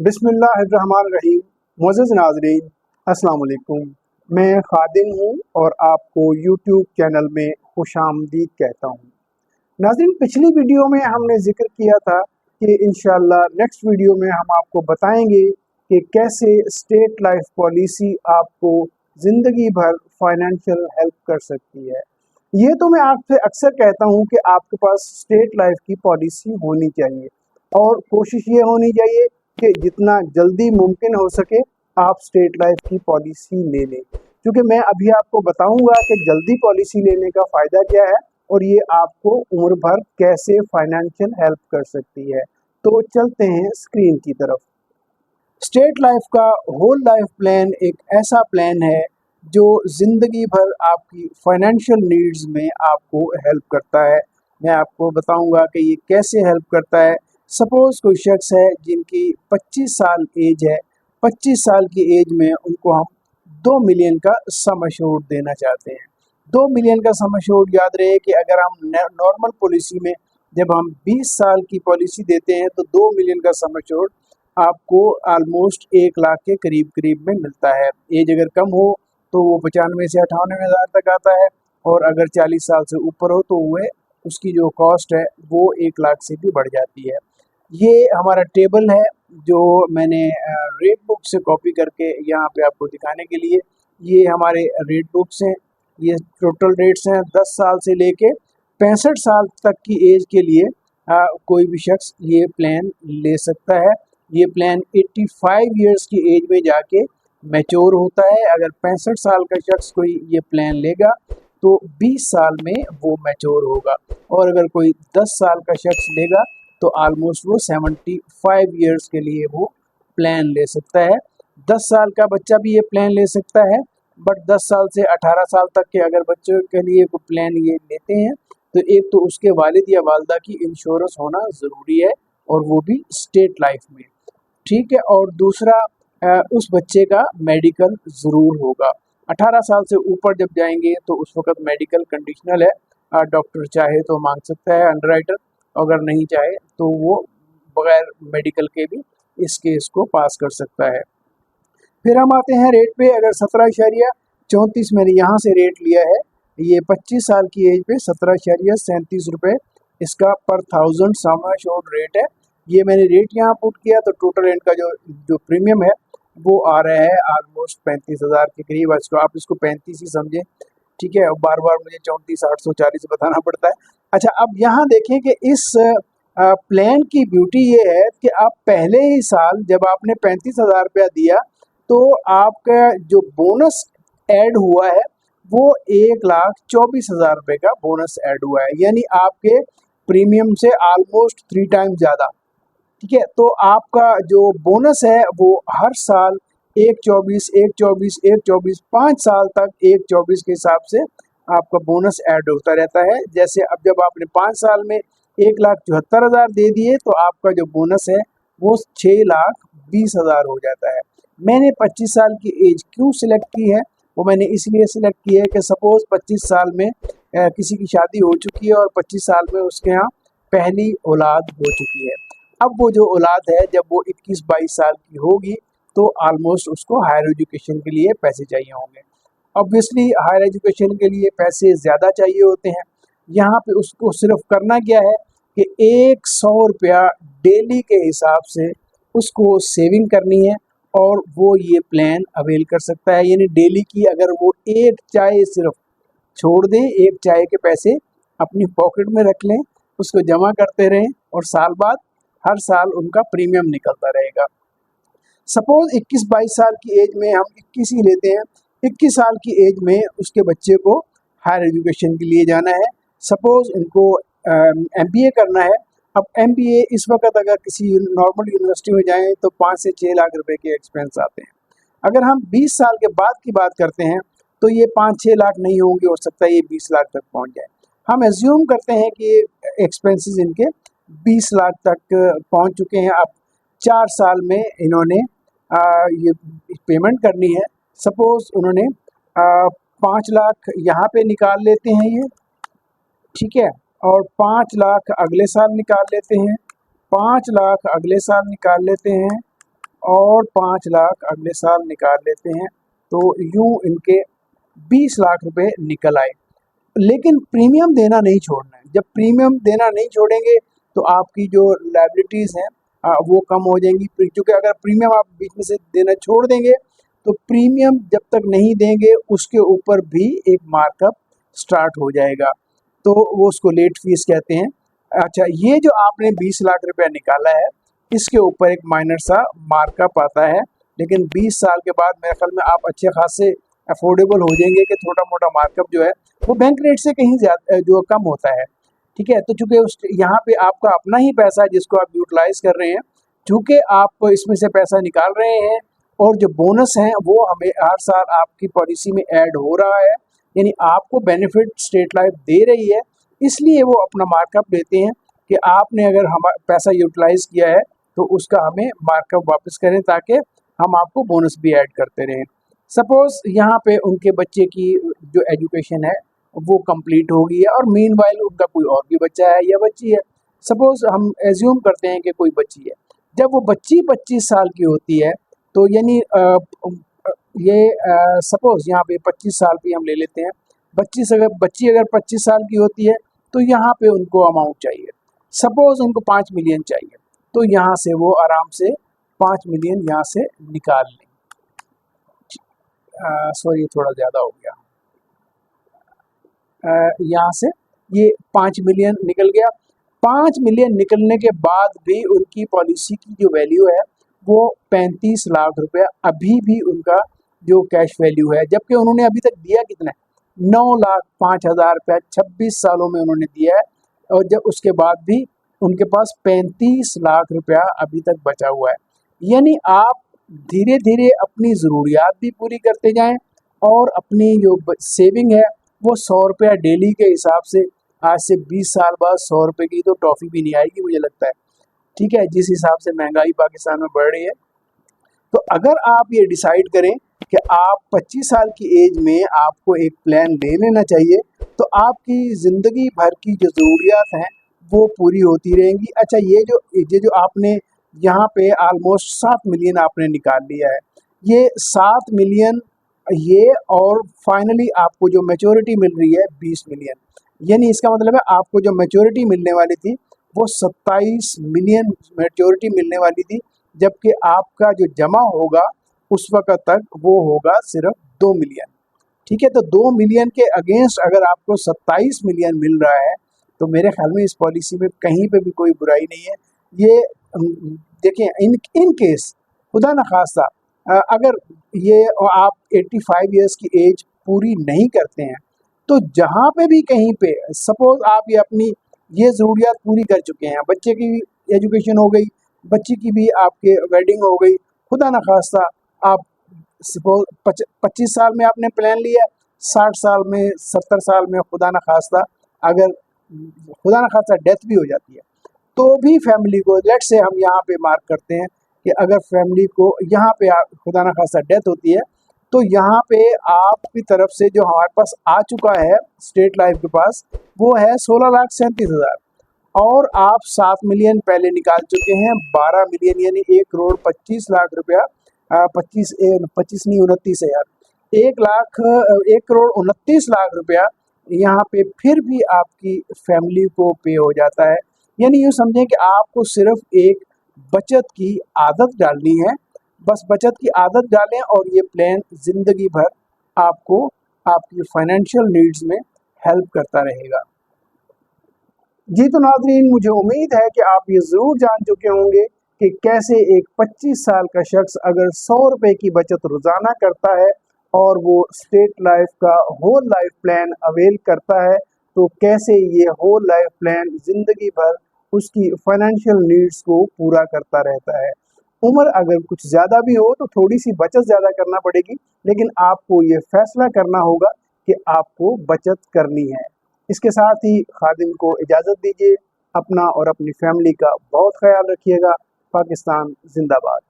बिस्मिल्लाहिर्रहमानिर्रहीम। मुअज़्ज़ज़ नाज़रीन, अस्सलाम वालेकुम। मैं ख़ादिम हूँ और आपको यूट्यूब चैनल में खुशामदीद कहता हूँ। नाज़रीन, पिछली वीडियो में हमने ज़िक्र किया था कि इंशाअल्लाह नेक्स्ट वीडियो में हम आपको बताएंगे कि कैसे स्टेट लाइफ पॉलिसी आपको ज़िंदगी भर फाइनेंशियल हेल्प कर सकती है। ये तो मैं आपसे अक्सर कहता हूँ कि आपके पास स्टेट लाइफ की पॉलिसी होनी चाहिए और कोशिश ये होनी चाहिए कि जितना जल्दी मुमकिन हो सके आप स्टेट लाइफ की पॉलिसी ले लें, क्योंकि मैं अभी आपको बताऊंगा कि जल्दी पॉलिसी लेने का फ़ायदा क्या है और ये आपको उम्र भर कैसे फाइनेंशियल हेल्प कर सकती है। तो चलते हैं स्क्रीन की तरफ। स्टेट लाइफ का होल लाइफ प्लान एक ऐसा प्लान है जो ज़िंदगी भर आपकी फाइनेंशियल नीड्स में आपको हेल्प करता है। मैं आपको बताऊंगा कि ये कैसे हेल्प करता है। सपोज़ कोई शख्स है जिनकी 25 साल एज है, 25 साल की एज में उनको हम 2 मिलियन का सम एश्योर्ड देना चाहते हैं। 2 मिलियन का सम एश्योर्ड, याद रहे कि अगर हम नॉर्मल पॉलिसी में जब हम 20 साल की पॉलिसी देते हैं तो 2 मिलियन का सम एश्योर्ड आपको ऑलमोस्ट 1 लाख के करीब करीब में मिलता है। एज अगर कम हो तो वो 95 से 98 हज़ार तक आता है, और अगर 40 साल से ऊपर हो तो वह उसकी जो कॉस्ट है वो 1 लाख से भी बढ़ जाती है। ये हमारा टेबल है जो मैंने रेट बुक से कॉपी करके यहाँ पे आपको दिखाने के लिए, ये हमारे रेट बुक्स हैं। ये टोटल रेट्स हैं 10 साल से लेके 65 साल तक की एज के लिए कोई भी शख्स ये प्लान ले सकता है। ये प्लान 85 इयर्स की एज में जाके मैच्योर होता है। अगर 65 साल का शख्स कोई ये प्लान लेगा तो 20 साल में वो मैच्योर होगा, और अगर कोई 10 साल का शख्स लेगा तो ऑलमोस्ट वो 75 इयर्स के लिए वो प्लान ले सकता है। 10 साल का बच्चा भी ये प्लान ले सकता है, बट 10 साल से 18 साल तक के अगर बच्चों के लिए वो प्लान ये लेते हैं तो एक तो उसके वालिद या वालदा की इंश्योरेंस होना ज़रूरी है, और वो भी स्टेट लाइफ में, ठीक है। और दूसरा उस बच्चे का मेडिकल ज़रूर होगा। 18 साल से ऊपर जब जाएंगे तो उस वक्त मेडिकल कंडीशनल है, डॉक्टर चाहे तो मांग सकता है अंडरराइटर, अगर नहीं चाहे तो वो बगैर मेडिकल के भी इस केस को पास कर सकता है। फिर हम आते हैं रेट पे। अगर 17.34 मैंने यहाँ से रेट लिया है, ये 25 साल की एज पे 17.37 रुपये इसका पर 1000 सम एश्योर्ड रेट है। ये मैंने रेट यहाँ पुट किया तो टोटल एंड का जो प्रीमियम है वो आ रहा है ऑलमोस्ट 35,000 के करीब। आप इसको 35 ही समझें, ठीक है। बार बार मुझे 34,840 बताना पड़ता है। अच्छा, अब यहाँ देखें कि इस प्लान की ब्यूटी ये है कि आप पहले ही साल जब आपने 35,000 रुपया दिया तो आपका जो बोनस ऐड हुआ है वो 1,24,000 रुपये का बोनस ऐड हुआ है, यानी आपके प्रीमियम से ऑलमोस्ट 3 टाइम ज़्यादा, ठीक है। तो आपका जो बोनस है वो हर साल 1,24, 1,24, 1,24 5 साल तक 1,24 के हिसाब से आपका बोनस ऐड होता रहता है। जैसे अब जब आपने 5 साल में 1,74,000 दे दिए तो आपका जो बोनस है वो 6,20,000 हो जाता है। मैंने 25 साल की एज क्यों सिलेक्ट की है, वो मैंने इसलिए सिलेक्ट की है कि सपोज़ 25 साल में किसी की शादी हो चुकी है और 25 साल में उसके यहाँ पहली औलाद हो चुकी है। अब वो जो औलाद है जब वो 21-22 साल की होगी तो ऑलमोस्ट उसको हायर एजुकेशन के लिए पैसे चाहिए होंगे। ऑब्वियसली हायर एजुकेशन के लिए पैसे ज़्यादा चाहिए होते हैं। यहाँ पे उसको सिर्फ करना क्या है कि 100 रुपया डेली के हिसाब से उसको सेविंग करनी है और वो ये प्लान अवेल कर सकता है। यानी डेली की अगर वो एक चाय सिर्फ छोड़ दें, एक चाय के पैसे अपनी पॉकेट में रख लें, उसको जमा करते रहें और साल बाद हर साल उनका प्रीमियम निकलता रहेगा। सपोज़ 21-22 साल की एज में हम 21 ही लेते हैं, 21 साल की एज में उसके बच्चे को हायर एजुकेशन के लिए जाना है। सपोज़ उनको MBA करना है। अब MBA इस वक्त अगर किसी नॉर्मल यूनिवर्सिटी में जाएं तो 5 से 6 लाख रुपए के एक्सपेंस आते हैं। अगर हम 20 साल के बाद की बात करते हैं तो ये 5-6 लाख नहीं होंगे, हो सकता है ये 20 लाख तक पहुंच जाए। हम एज्यूम करते हैं कि एक्सपेंसेस इनके 20 लाख तक पहुंच चुके हैं। अब 4 साल में इन्होंने ये पेमेंट करनी है। सपोज़ उन्होंने 5 लाख यहाँ पे निकाल लेते हैं ये, ठीक है, और 5 लाख अगले साल निकाल लेते हैं, 5 लाख अगले साल निकाल लेते हैं, और 5 लाख अगले साल निकाल लेते हैं, तो यूं इनके 20 लाख रुपए निकल आए। लेकिन प्रीमियम देना नहीं छोड़ना है। जब प्रीमियम देना नहीं छोड़ेंगे तो आपकी जो लायबिलिटीज़ हैं वो कम हो जाएंगी, क्योंकि अगर प्रीमियम आप बीच में से देना छोड़ देंगे तो प्रीमियम जब तक नहीं देंगे उसके ऊपर भी एक मार्कअप स्टार्ट हो जाएगा, तो वो उसको लेट फीस कहते हैं। अच्छा, ये जो आपने 20 लाख रुपया निकाला है इसके ऊपर एक माइनर सा मार्कअप आता है, लेकिन 20 साल के बाद मेरे ख्याल में आप अच्छे खासे अफोर्डेबल हो जाएंगे कि छोटा मोटा मार्कअप जो है वो बैंक रेट से कहीं ज़्यादा जो कम होता है। ठीक है, तो चूँकि उस यहाँ पे आपका अपना ही पैसा है जिसको आप यूटिलाइज़ कर रहे हैं, चूँकि आप इसमें से पैसा निकाल रहे हैं और जो बोनस हैं वो हमें हर साल आपकी पॉलिसी में ऐड हो रहा है, यानी आपको बेनिफिट स्टेट लाइफ दे रही है, इसलिए वो अपना मार्कअप लेते हैं कि आपने अगर हमारा पैसा यूटिलाइज़ किया है तो उसका हमें मार्कअप वापस करें ताकि हम आपको बोनस भी ऐड करते रहें। सपोज़ यहाँ पे उनके बच्चे की जो एजुकेशन है वो कंप्लीट हो गई है और मीनवाइल उनका कोई और भी बच्चा है या बच्ची है। सपोज़ हम एज्यूम करते हैं कि कोई बच्ची है, जब वो बच्ची 25 साल की होती है तो यानी ये सपोज़ यहाँ पे 25 साल की हम ले लेते हैं, बच्ची अगर 25 साल की होती है तो यहाँ पे उनको अमाउंट चाहिए, सपोज़ उनको 5 मिलियन चाहिए, तो यहाँ से वो आराम से 5 मिलियन यहाँ से निकाल लें। सॉरी, थोड़ा ज़्यादा हो गया। यहाँ से ये 5 मिलियन निकल गया। 5 मिलियन निकलने के बाद भी उनकी पॉलिसी की जो वैल्यू है वो 35 लाख रुपया अभी भी उनका जो कैश वैल्यू है, जबकि उन्होंने अभी तक दिया कितना है, 9,05,000 रुपया 26 सालों में उन्होंने दिया है, और जब उसके बाद भी उनके पास 35 लाख रुपया अभी तक बचा हुआ है। यानी आप धीरे धीरे अपनी ज़रूरियात भी पूरी करते जाएं और अपनी जो सेविंग है वो 100 रुपया डेली के हिसाब से, आज से 20 साल बाद 100 रुपये की तो टॉफ़ी भी नहीं आएगी मुझे लगता है। ठीक है, जिस हिसाब से महंगाई पाकिस्तान में बढ़ रही है, तो अगर आप ये डिसाइड करें कि आप 25 साल की एज में आपको एक प्लान ले लेना चाहिए, तो आपकी ज़िंदगी भर की जो ज़रूरियात हैं वो पूरी होती रहेंगी। अच्छा, ये जो आपने यहाँ पे ऑलमोस्ट 7 मिलियन आपने निकाल लिया है, ये 7 मिलियन ये, और फाइनली आपको जो मैच्योरिटी मिल रही है 20 मिलियन, यानी इसका मतलब है आपको जो मैच्योरिटी मिलने वाली थी वो 27 मिलियन मैच्योरिटी मिलने वाली थी, जबकि आपका जो जमा होगा उस वक्त तक वो होगा सिर्फ 2 मिलियन। ठीक है, तो 2 मिलियन के अगेंस्ट अगर आपको 27 मिलियन मिल रहा है तो मेरे ख्याल में इस पॉलिसी में कहीं पे भी कोई बुराई नहीं है। ये देखें, इन केस खुदा न खास्ता अगर ये आप 85 इयर्स की एज पूरी नहीं करते हैं तो जहाँ पे भी कहीं पे सपोज़ आप ये अपनी ये ज़रूरियात पूरी कर चुके हैं, बच्चे की एजुकेशन हो गई, बच्ची की भी आपके वेडिंग हो गई, खुदा न खास्ता आप सपोज 25 साल में आपने प्लान लिया, 60 साल में 70 साल में खुदा न खास्ता अगर खुदा न खास्ता डेथ भी हो जाती है तो भी फैमिली को, लेट से हम यहाँ पे मार्क करते हैं कि अगर फैमिली को यहाँ पे खुदा न खास्ता डेथ होती है तो यहाँ पे आपकी तरफ से जो हमारे पास आ चुका है स्टेट लाइफ के पास वो है 16,37,000, और आप 7 मिलियन पहले निकाल चुके हैं, 12 मिलियन यानी 1,25,00,000 रुपया, 25 नहीं 29 है यार, 1,29,00,000 रुपया यहाँ पे फिर भी आपकी फैमिली को पे हो जाता है। यानी यूँ समझें कि आपको सिर्फ एक बचत की आदत डालनी है, बस बचत की आदत डालें और ये प्लान ज़िंदगी भर आपको आपकी फाइनेंशियल नीड्स में हेल्प करता रहेगा। जी तो नाज़रीन, मुझे उम्मीद है कि आप ये ज़रूर जान चुके होंगे कि कैसे एक 25 साल का शख्स अगर 100 रुपये की बचत रोज़ाना करता है और वो स्टेट लाइफ का होल लाइफ प्लान अवेल करता है, तो कैसे ये होल लाइफ प्लान ज़िंदगी भर उसकी फाइनेंशियल नीड्स को पूरा करता रहता है। उम्र अगर कुछ ज़्यादा भी हो तो थोड़ी सी बचत ज़्यादा करना पड़ेगी, लेकिन आपको ये फ़ैसला करना होगा कि आपको बचत करनी है। इसके साथ ही खादिम को इजाज़त दीजिए। अपना और अपनी फैमिली का बहुत ख्याल रखिएगा। पाकिस्तान जिंदाबाद।